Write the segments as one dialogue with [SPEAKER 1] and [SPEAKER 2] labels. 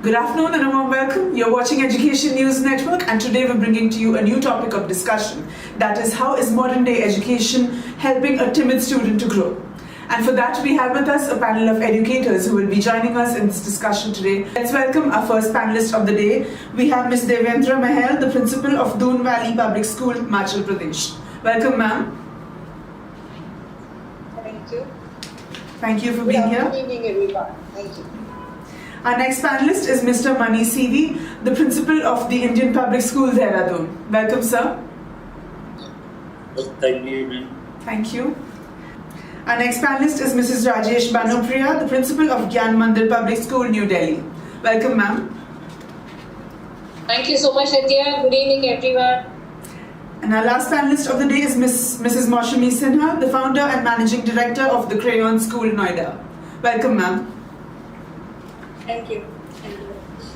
[SPEAKER 1] Good afternoon and a warm welcome. You're watching Education News Network, and today we're bringing to you a new topic of discussion. That is, how is modern day education helping a timid student to grow? And for that, we have with us a panel of educators who will be joining us in this discussion today. Let's welcome our first panelist of the day. We have Ms. Devendra Mahal, the principal of Doon Valley Public School, Himachal Pradesh. Welcome, ma'am.
[SPEAKER 2] Thank you.
[SPEAKER 1] Thank you for being here.
[SPEAKER 2] Good evening, everyone. Thank you.
[SPEAKER 1] Our next panelist is Mr. Mani Sethi, the principal of the Indian Public School, Dehradun. Welcome, sir.
[SPEAKER 3] Thank you.
[SPEAKER 1] Thank you. Our next panelist is Mrs. Rajesh Banopriya, the principal of Gyan Mandir Public School, New Delhi. Welcome, ma'am.
[SPEAKER 4] Thank you so much, Nitya. Good evening, everyone.
[SPEAKER 1] And our last panelist of the day is Mrs. Maushami Sinha, the founder and managing director of the Crayon School, Noida. Welcome, ma'am.
[SPEAKER 2] Thank you.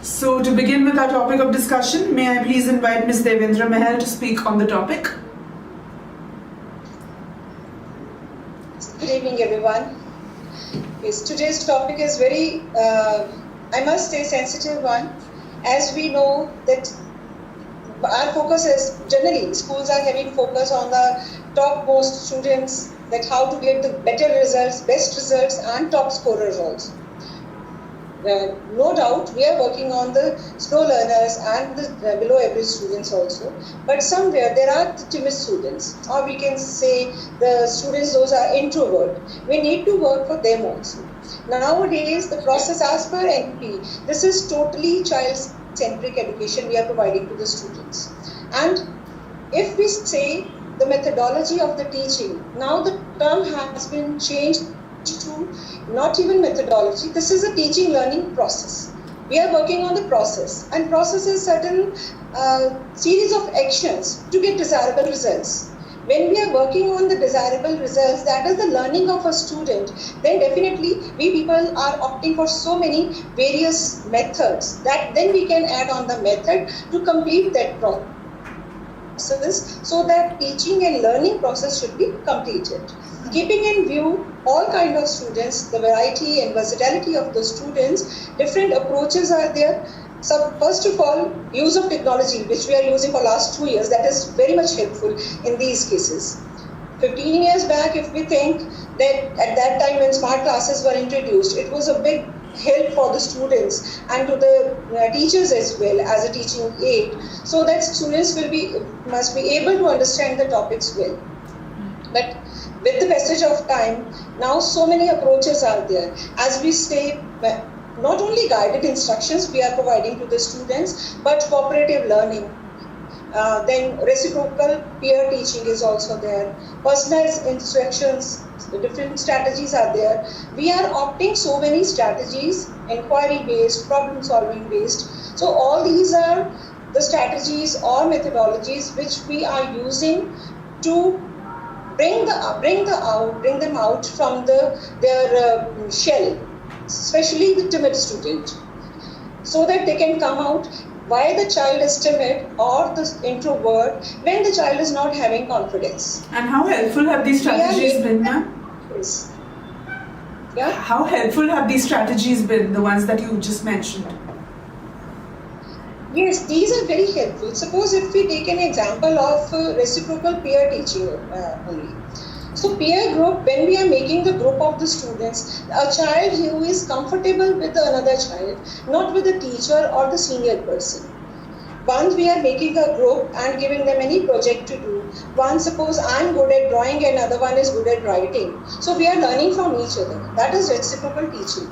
[SPEAKER 1] So, to begin with our topic of discussion, may I please invite Ms. Devendra Mahal to speak on the topic?
[SPEAKER 2] Good evening, everyone. Yes, today's topic is very, I must say, sensitive one. As we know that our focus is, generally, schools are having focus on the topmost students, that how to get the better results, best results, and top scorers also. No doubt, we are working on the slow learners and the below average students also. But somewhere there are the timid students, or we can say the students, those are introvert. We need to work for them also. Nowadays, the process as per NP, this is totally child-centric education we are providing to the students. And if we say the methodology of the teaching, now the term has been changed to not even methodology. This is a teaching learning process. We are working on the process, and process is certain series of actions to get desirable results. When we are working on the desirable results, that is the learning of a student, then definitely we people are opting for so many various methods that then we can add on the method to complete that process, so that teaching and learning process should be completed. Keeping in view all kind of students, the variety and versatility of the students, different approaches are there. So first of all, use of technology, which we are using for last 2 years, that is very much helpful in these cases. 15 years back, if we think that at that time when smart classes were introduced, it was a big help for the students and to the teachers as well as a teaching aid, so that students must be able to understand the topics well. But with the passage of time, now so many approaches are there. As we say, not only guided instructions we are providing to the students, but cooperative learning. Then reciprocal peer teaching is also there. Personalized instructions, different strategies are there. We are opting so many strategies, inquiry-based, problem-solving based. So all these are the strategies or methodologies which we are using to bring them out from their shell, especially the timid student, so that they can come out why the child is timid or the introvert when the child is not having confidence.
[SPEAKER 1] And how helpful have these strategies been, ma'am?
[SPEAKER 2] Yes. Yeah.
[SPEAKER 1] How helpful have these strategies been, the ones that you just mentioned?
[SPEAKER 2] Yes, these are very helpful. Suppose if we take an example of reciprocal peer teaching only. So peer group, when we are making the group of the students, a child who is comfortable with another child, not with the teacher or the senior person. Once we are making a group and giving them any project to do, one suppose I'm good at drawing and other one is good at writing. So we are learning from each other. That is reciprocal teaching.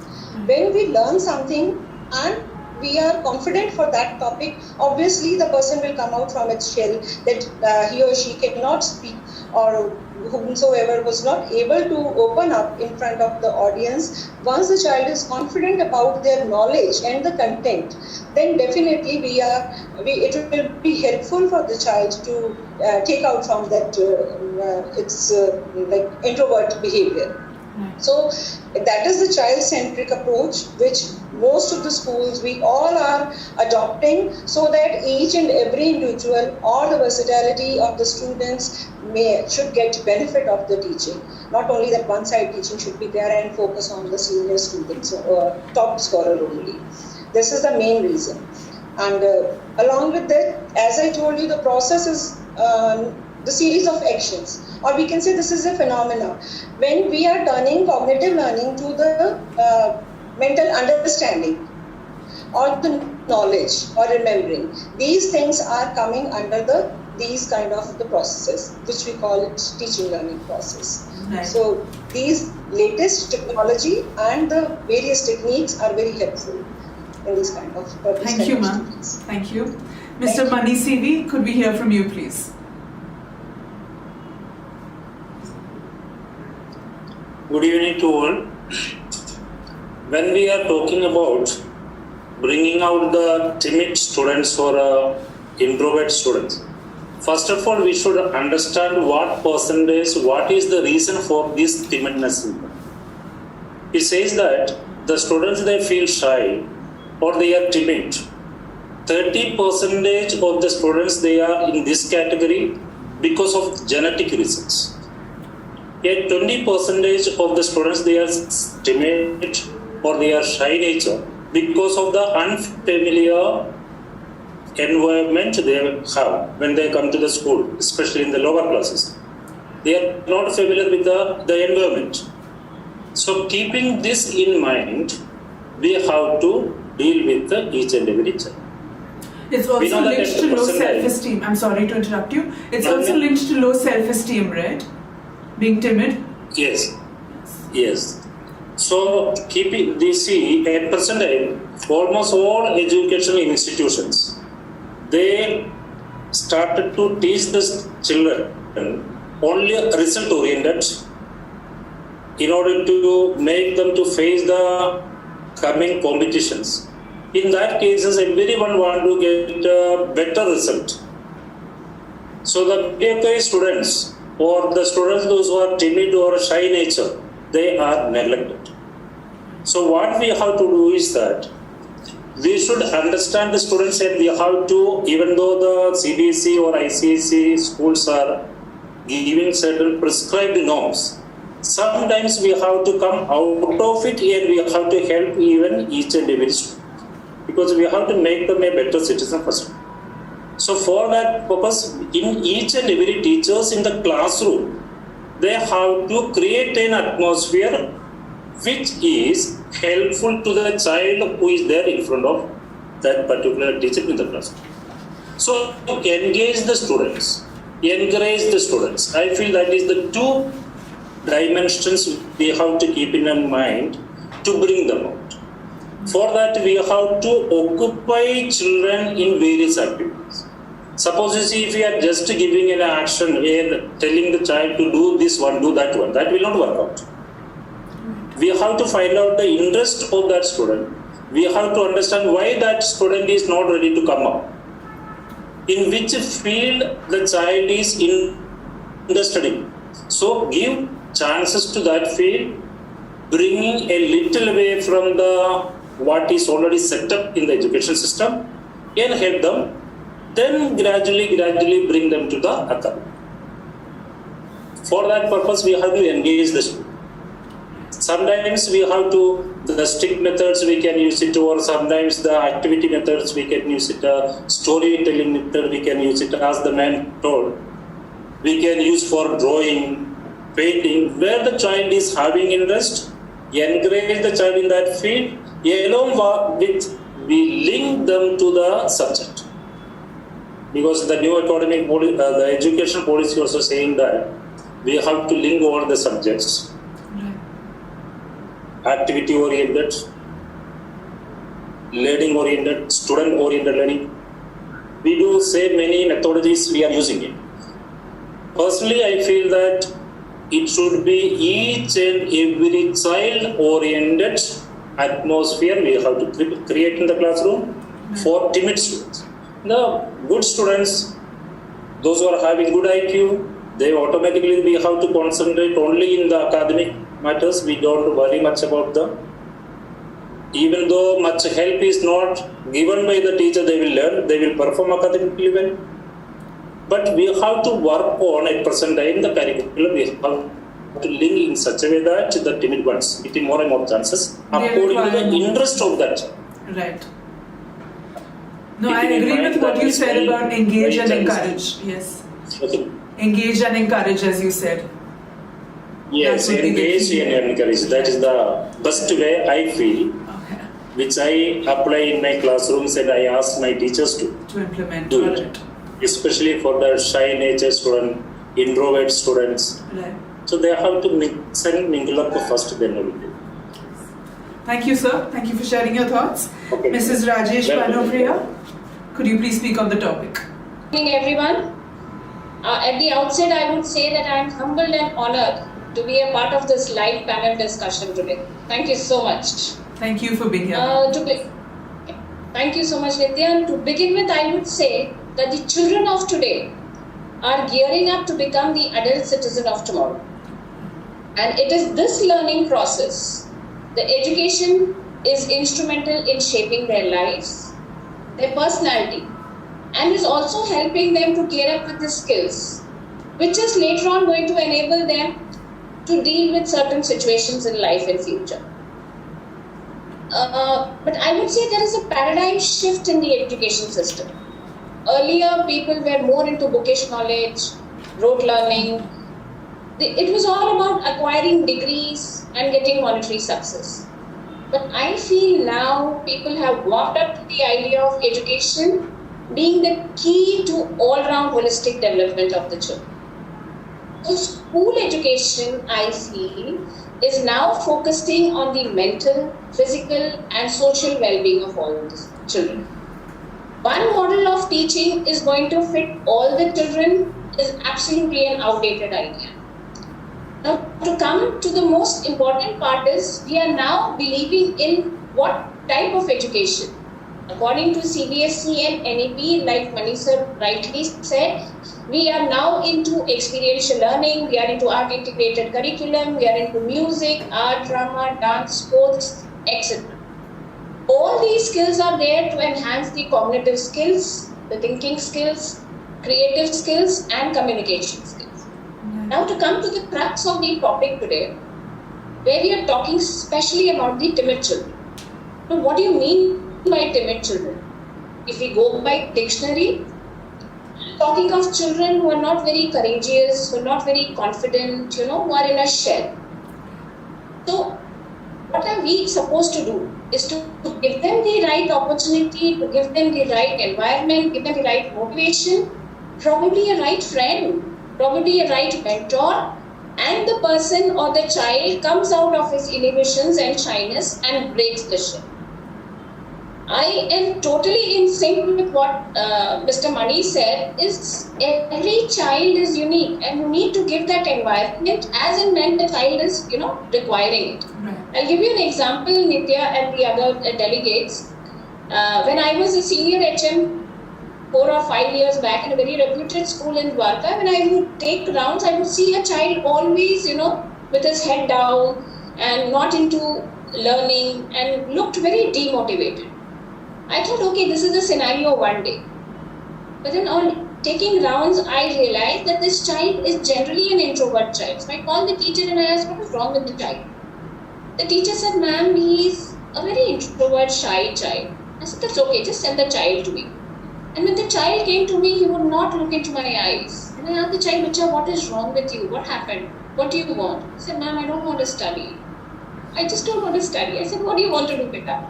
[SPEAKER 2] When we learn something and we are confident for that topic, obviously the person will come out from its shell that he or she cannot speak, or whomsoever was not able to open up in front of the audience. Once the child is confident about their knowledge and the content, then definitely it will be helpful for the child to take out from that like introvert behavior. So that is the child-centric approach which most of the schools, we all are adopting, so that each and every individual or the versatility of the students should get benefit of the teaching. Not only that one side teaching should be there and focus on the senior students or top scorer only. This is the main reason. And along with that, as I told you, the process is the series of actions, or we can say this is a phenomena. When we are turning cognitive learning to the mental understanding or the knowledge or remembering, these things are coming under these kind of the processes, which we call it teaching learning process.
[SPEAKER 1] Right.
[SPEAKER 2] So these latest technology and the various techniques are very helpful in this kind of
[SPEAKER 1] Thank you, ma'am. Thank you. Mr. Mani CV, could we hear from you, please?
[SPEAKER 3] Good evening to all. When we are talking about bringing out the timid students or introvert students, first of all, we should understand what percentage, what is the reason for this timidness. It says that the students, they feel shy or they are timid. 30% of the students, they are in this category because of genetic reasons. Yet 20% of the students, they are timid or they are shy nature because of the unfamiliar environment they have when they come to the school, especially in the lower classes. They are not familiar with the environment. So keeping this in mind, we have to deal with each and every child.
[SPEAKER 1] It's also linked to low self-esteem. I'm sorry to interrupt you. It's also linked to low self-esteem, right? Being timid?
[SPEAKER 3] Yes. Yes. So keeping this, at present time, almost all educational institutions, they started to teach the children only result oriented in order to make them to face the coming competitions. In that cases, everyone want to get a better result. So the PFI students or the students those who are timid or shy nature, they are neglected. So what we have to do is that we should understand the students and we have to, even though the CBSE or ICSE schools are giving certain prescribed norms, sometimes we have to come out of it and we have to help even each and every student, because we have to make them a better citizen first. So for that purpose, in each and every teachers in the classroom, they have to create an atmosphere which is helpful to the child who is there in front of that particular teacher in the class. So engage the students, encourage the students. I feel that is the two dimensions we have to keep in mind to bring them out. For that, we have to occupy children in various activities. Suppose you see, if we are just giving an action and telling the child to do this one, do that one, that will not work out. We have to find out the interest of that student. We have to understand why that student is not ready to come up. In which field the child is interested in. So give chances to that field, bringing a little away from what is already set up in the education system and help them, then gradually bring them to the academy. For that purpose, we have to engage the student. Sometimes we have to, the strict methods we can use it, or sometimes the activity methods we can use it, storytelling method we can use it, as the man told. We can use for drawing, painting, where the child is having interest, encourage the child in that field, along with we link them to the subject. Because the new academic policy, the education policy also saying that we have to link all the subjects. Activity oriented, learning oriented, student oriented learning. We do say many methodologies we are using it. Personally, I feel that it should be each and every child oriented atmosphere we have to create in the classroom for timid students. The good students, those who are having good IQ, they automatically we have to concentrate only in the academic matters. We don't worry much about them. Even though much help is not given by the teacher, they will learn, they will perform academically well. But we have to work on at present time the curriculum. We have to link in such a way that the timid ones getting more and more chances according to the interest of that.
[SPEAKER 1] Right. No, I
[SPEAKER 3] keeping in
[SPEAKER 1] agree
[SPEAKER 3] mind
[SPEAKER 1] with what
[SPEAKER 3] that
[SPEAKER 1] you
[SPEAKER 3] is
[SPEAKER 1] said
[SPEAKER 3] my-
[SPEAKER 1] about engage
[SPEAKER 3] my
[SPEAKER 1] and
[SPEAKER 3] choice.
[SPEAKER 1] encourage. Yes.
[SPEAKER 3] Okay.
[SPEAKER 1] Engage and encourage, as you said.
[SPEAKER 3] Yes,
[SPEAKER 1] That would be the
[SPEAKER 3] engage
[SPEAKER 1] key.
[SPEAKER 3] and encourage. That is the best way I feel,
[SPEAKER 1] Okay.
[SPEAKER 3] which I apply in my classrooms and I ask my teachers to
[SPEAKER 1] To implement.
[SPEAKER 3] do
[SPEAKER 1] Got
[SPEAKER 3] it, especially for the shy nature student, introvert students.
[SPEAKER 1] Right.
[SPEAKER 3] So they have to mix and mingle up first, then only.
[SPEAKER 1] Thank you, sir. Thank you for sharing your thoughts.
[SPEAKER 3] Okay.
[SPEAKER 1] Mrs. Rajesh
[SPEAKER 3] Welcome.
[SPEAKER 1] Panopriya, could you please speak on the topic?
[SPEAKER 4] Good evening, everyone. At the outset, I would say that I am humbled and honored to be a part of this live panel discussion today. Thank you so much.
[SPEAKER 1] Thank you for being here.
[SPEAKER 4] Thank you so much, Nitya. To begin with, I would say that the children of today are gearing up to become the adult citizen of tomorrow. And it is this learning process, the education is instrumental in shaping their lives, their personality, and is also helping them to gear up with the skills, which is later on going to enable them to deal with certain situations in life and future. But I would say there is a paradigm shift in the education system. Earlier, people were more into bookish knowledge, rote learning. It was all about acquiring degrees and getting monetary success. But I feel now people have warmed up to the idea of education being the key to all-round holistic development of the children. So school education, I feel, is now focusing on the mental, physical and social well-being of all the children. One model of teaching is going to fit all the children is absolutely an outdated idea. Now, to come to the most important part is we are now believing in what type of education. According to CBSE and NEP, like Manisha rightly said, we are now into experiential learning, we are into art integrated curriculum, we are into music, art, drama, dance, sports, etc. All these skills are there to enhance the cognitive skills, the thinking skills, creative skills and communication skills. Now to come to the crux of the topic today, where we are talking especially about the timid children. So what do you mean by timid children? If we go by dictionary, talking of children who are not very courageous, who are not very confident, who are in a shell. So what are we supposed to do is to give them the right opportunity, to give them the right environment, give them the right motivation, probably a right friend, probably a right mentor, and the person or the child comes out of his inhibitions and shyness and breaks the shell. I am totally in sync with what Mr. Mani said, is every child is unique and you need to give that environment as and when the child is, requiring it.
[SPEAKER 1] Right.
[SPEAKER 4] I'll give you an example, Nitya and the other delegates. When I was a senior HM 4 or 5 years back in a very reputed school in Dwarka, when I would take rounds, I would see a child always, with his head down and not into learning and looked very demotivated. I thought, okay, this is the scenario one day. But then on taking rounds, I realized that this child is generally an introvert child. So I called the teacher and I asked, what is wrong with the child? The teacher said, ma'am, he is a very introvert, shy child. I said, that's okay, just send the child to me. And when the child came to me, he would not look into my eyes. And I asked the child, Bacha, what is wrong with you? What happened? What do you want? He said, ma'am, I don't want to study. I just don't want to study. I said, what do you want to do, beta?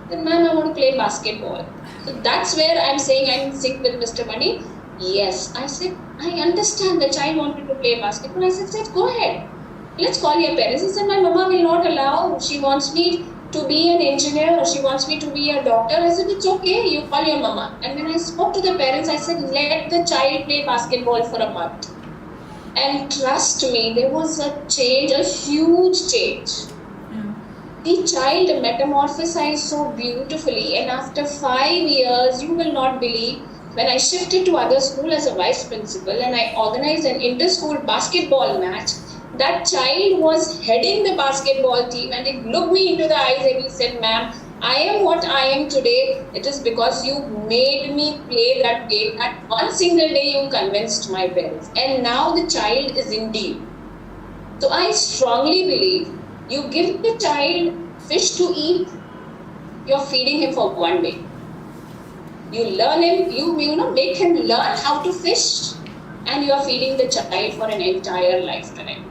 [SPEAKER 4] He said, ma'am, I want to play basketball. So that's where I'm saying I'm in sync with Mr. Mani. Yes. I said, I understand the child wanted to play basketball. I said, go ahead. Let's call your parents. He said, my mama will not allow. She wants me to be an engineer or she wants me to be a doctor. I said, it's okay, you call your mama. And when I spoke to the parents, I said, let the child play basketball for a month. And trust me, there was a change, a huge change.
[SPEAKER 1] Yeah.
[SPEAKER 4] The child metamorphosized so beautifully, and after 5 years, you will not believe, when I shifted to other school as a vice principal and I organized an inter-school basketball match, that child was heading the basketball team and he looked me into the eyes and he said, ma'am, I am what I am today. It is because you made me play that game. That one single day you convinced my parents. And now the child is in deep. So I strongly believe you give the child fish to eat, you're feeding him for one day. You learn him, you know, make him learn how to fish, and you are feeding the child for an entire lifetime.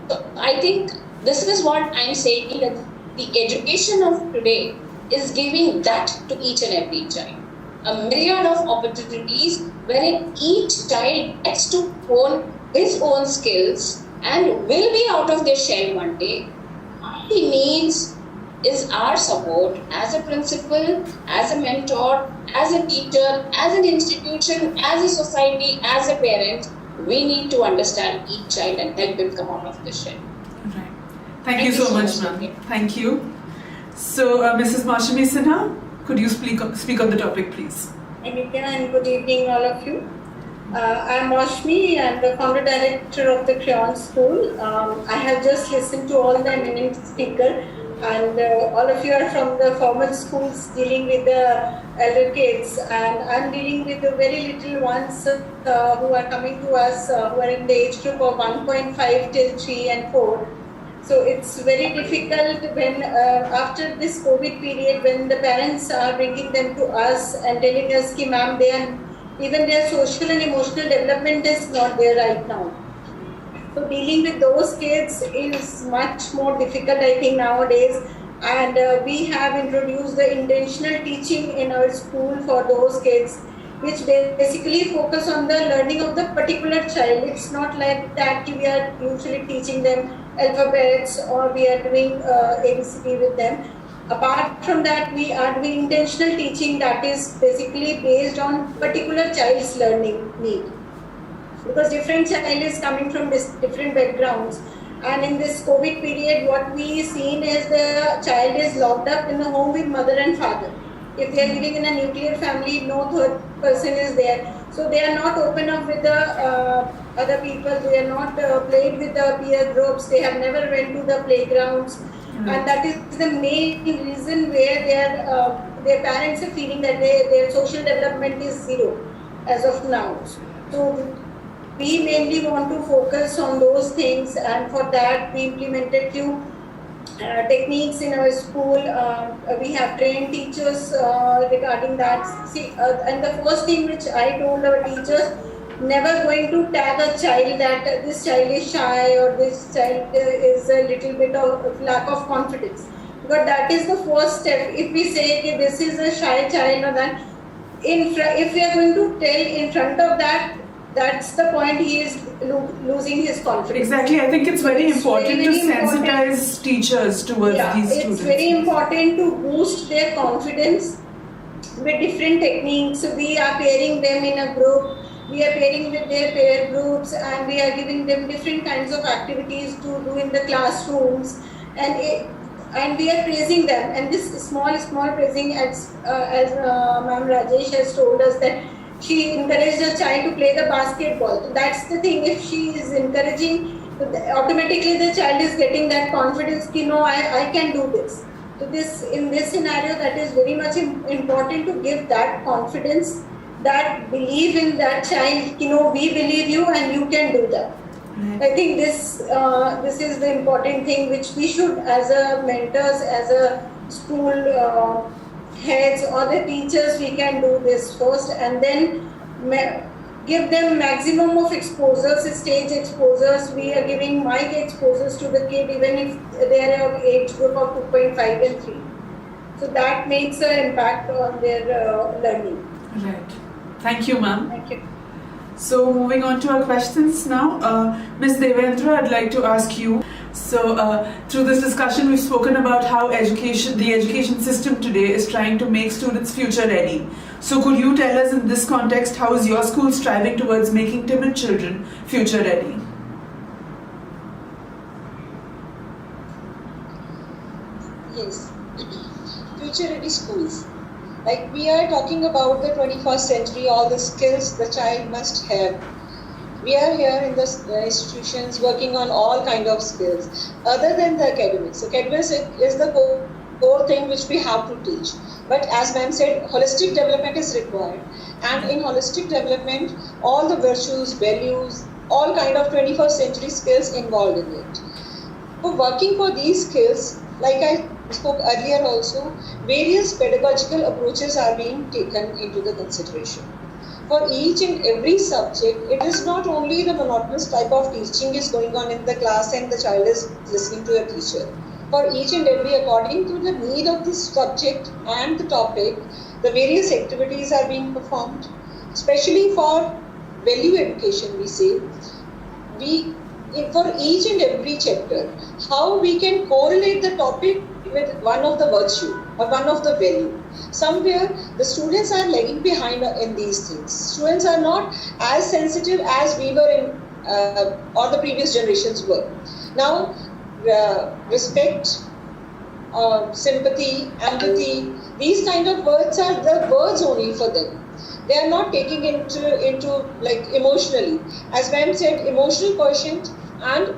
[SPEAKER 4] So I think this is what I'm saying, that the education of today is giving that to each and every child. A myriad of opportunities wherein each child gets to hone his own skills and will be out of their shell one day. All he needs is our support as a principal, as a mentor, as a teacher, as an institution, as a society, as a parent. We need to understand each child and help him come out of the shell.
[SPEAKER 1] Right. Thank you so much, ma'am. Thank you. So, Mrs. Mashami Sinha, could you speak on the topic, please?
[SPEAKER 5] Nitya, and good evening, all of you. I'm Mashmi, I'm the founder director of the Crayon School. I have just listened to all the eminent speakers, and all of you are from the formal schools dealing with the elder kids, and I'm dealing with the very little ones who are coming to us, who are in the age group of 1.5 till 3 and 4. So it's very difficult when after this COVID period, when the parents are bringing them to us and telling us, "Ki ma'am, even their social and emotional development is not there right now." So dealing with those kids is much more difficult, I think, nowadays. And we have introduced the intentional teaching in our school for those kids, which basically focus on the learning of the particular child. It's not like that we are usually teaching them alphabets or we are doing ABCD with them. Apart from that, we are doing intentional teaching that is basically based on particular child's learning need. Because different child is coming from different backgrounds. And in this COVID period, what we seen is the child is locked up in the home with mother and father. If they are living in a nuclear family, no third person is there. So they are not open up with the other people. They are not played with the peer groups. They have never went to the playgrounds. Mm-hmm. And that is the main reason where their parents are feeling that their social development is zero as of now. So we mainly want to focus on those things, and for that we implemented few techniques in our school. We have trained teachers regarding that. And the first thing which I told our teachers, never going to tag a child that this child is shy or this child is a little bit of lack of confidence. Because that is the first step. If we say okay, this is a shy child, or that, if we are going to tell in front of that, that's the point he is losing his confidence.
[SPEAKER 1] Exactly. I think it's very important to sensitize teachers towards these students.
[SPEAKER 5] It's very important to boost their confidence with different techniques. We are pairing them in a group. We are pairing with their peer groups, and we are giving them different kinds of activities to do in the classrooms. And we are praising them. And this small praising, as Ma'am Rajesh has told us, that she encouraged her child to play the basketball. So that's the thing. If she is encouraging, automatically the child is getting that confidence. I can do this. So in this scenario, that is very much important to give that confidence, that belief in that child. We believe you and you can do that. Mm-hmm. I think this is the important thing which we should, as a mentors, as a school heads or the teachers, we can do this first, and then give them maximum of exposures, stage exposures. We are giving mic exposures to the kid even if they are of age group of 2.5 and 3. So that makes an impact on their learning.
[SPEAKER 1] Right. Thank you, ma'am.
[SPEAKER 5] Thank you.
[SPEAKER 1] So moving on to our questions now, Ms. Devendra, I'd like to ask you. So through this discussion, we've spoken about how the education system today is trying to make students future ready. So could you tell us in this context, how is your school striving towards making timid children future ready?
[SPEAKER 2] Yes, future ready schools. Like we are talking about the 21st century, all the skills the child must have. We are here in the institutions working on all kind of skills other than the academics. Academics is the core thing which we have to teach. But as ma'am said, holistic development is required. And in holistic development, all the virtues, values, all kind of 21st century skills involved in it. For working for these skills, like I spoke earlier also, various pedagogical approaches are being taken into the consideration. For each and every subject, it is not only the monotonous type of teaching is going on in the class and the child is listening to a teacher. For each and every, according to the need of the subject and the topic, the various activities are being performed. Especially for value education, we say, for each and every chapter, how we can correlate the topic with one of the virtue or one of the value. Somewhere the students are lagging behind in these things. Students are not as sensitive as we were in or the previous generations were. Now, respect, sympathy, empathy, these kind of words are the words only for them. They are not taking into like emotionally. As ma'am said, emotional quotient, and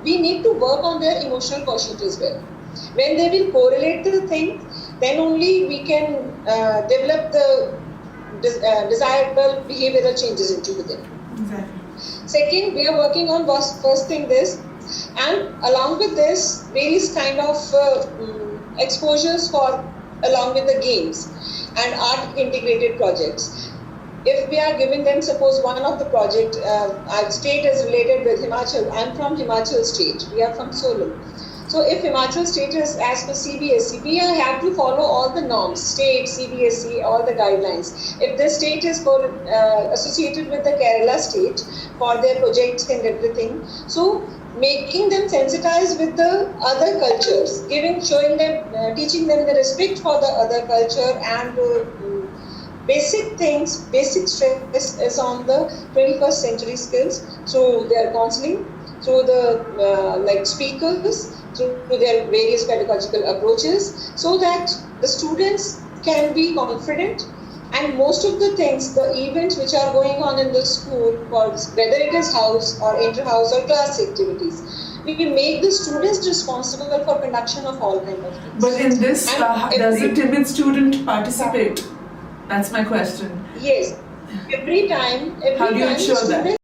[SPEAKER 2] we need to work on their emotional quotient as well. When they will correlate the thing, then only we can develop the desirable behavioral changes into them.
[SPEAKER 1] Exactly.
[SPEAKER 2] Second, we are working on first thing this, and along with this, various kind of exposures for along with the games and art integrated projects. If we are giving them, suppose one of the project, our state is related with Himachal. I'm from Himachal state. We are from Solon. So if Himachal state is as per CBSE, we have to follow all the norms, state, CBSE, all the guidelines. If the state is associated with the Kerala state for their projects and everything, so making them sensitized with the other cultures, showing them, teaching them the respect for the other culture and basic things, basic stress is on the 21st century skills through their counseling, through the like speakers, through their various pedagogical approaches, so that the students can be confident. And most of the things, the events which are going on in the school, whether it is house or inter-house or class activities, we will make the students responsible for conduction of all kinds of things.
[SPEAKER 1] But in this, does a timid student participate? That's my question.
[SPEAKER 2] Yes. Every time
[SPEAKER 1] How do you
[SPEAKER 2] the
[SPEAKER 1] ensure that?
[SPEAKER 2] student